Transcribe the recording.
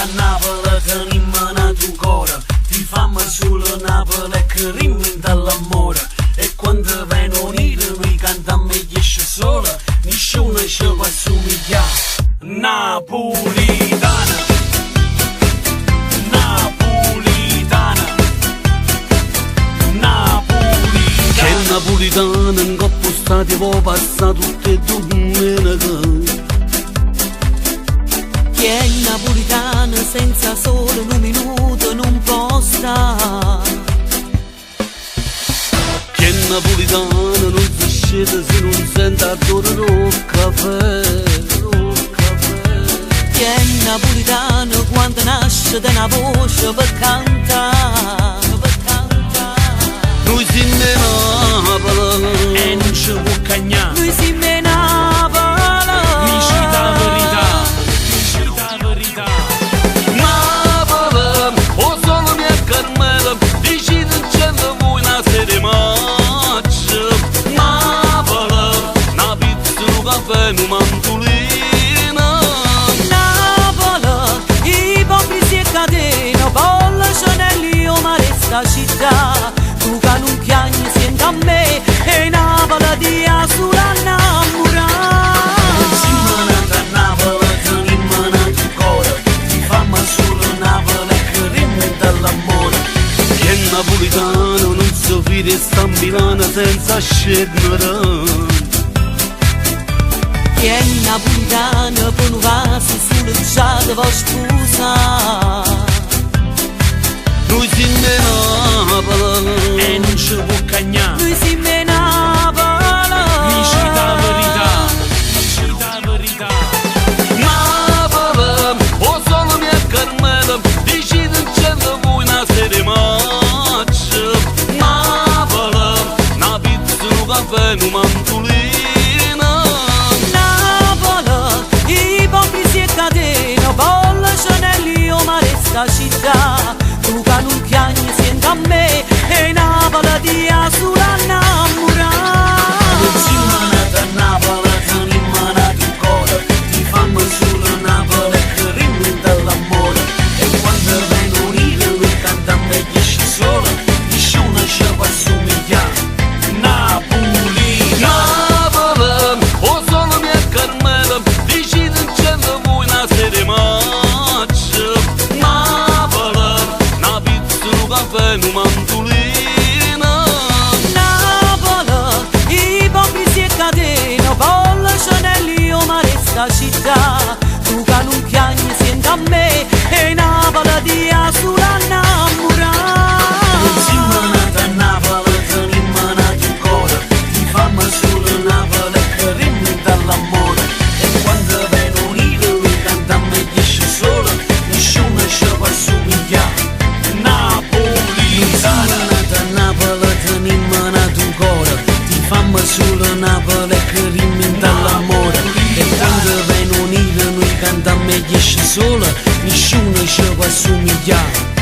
da Napoli tenim menat un cor. Ti fam sulla Napoli che rimmi dall'amore. E quando vengono uniti noi cantiamo e esce sola. Nessuno ci può assomigliare. Napolitana, napolitana, napolitana. Che napolitana in coppa stati può passare tutte e domeniche. Che è napolitana senza solo un minuto non può stare. Che napolitana non si scende se non sente odore del caffè. Che è napolitano quando nasce da una voce per cantare, per cantare. Noi siamo Napoli e non ci può cagnare. Noi siamo Napoli, Dici la verità, dici la verità. Napoli, o solo mia Carmela, dici non c'è voi una sede maccia. Napoli, una pizza, un caffè, un mantolino. sta città, tu che non piangi senti a me e Napoli ti ha sulla innamorata. Siamo nati a Napoli, tenim nato un cuore, ti fammo solo Napoli che rimmi dall'amore. Che napolitano non si vede sta a Milano senza scendere. Che è napolitano per un vaso sulle giade vuoi sposare. Noi siamo Napoli e non ci può cagnare. Noi siamo Napoli, Dici la verità, dici la verità. Napoli, o solo mia Carmela, dici non c'è voi una sede maccia. Napoli, una pizza, un caffè, un mantolino. Napoli, ipocrisia e catena, bolle, Chanel, io ma resta città. Tu che non piangi senti a me e Napoli ti ha sulla innamorata. Siamo nati a Napoli, tenim nato un cuore, ti fammo solo Napoli che rimmi dall'amore. E quando vengono uniti noi cantiamo e esce sola, nessuno ci può assomigliare. Napoli, Napoli, o solo mia Carmela, dici non c'è voi una sede maccia. Napoli, una pizza, un caffè, un mantolino. Napoli, ipocrisia e catena, bolle, Chanel, io ma resta città. Tu che non piangi senti a me e Napoli ti ha sulla innamorata. Siamo nati a Napoli, tenim nato un cuore, ti fammo solo Napoli che rimmi dall'amore. E quando vengono uniti noi cantiamo e esce sola, nessuno ci può assomigliare. Napoli, siamo nati a Napoli, tenim nato un cuore, ti fammo solo Napoli che rimmi dall'amore. E quando vengono uniti noi cantiamo e esce sola, nessuno ci può assomigliare.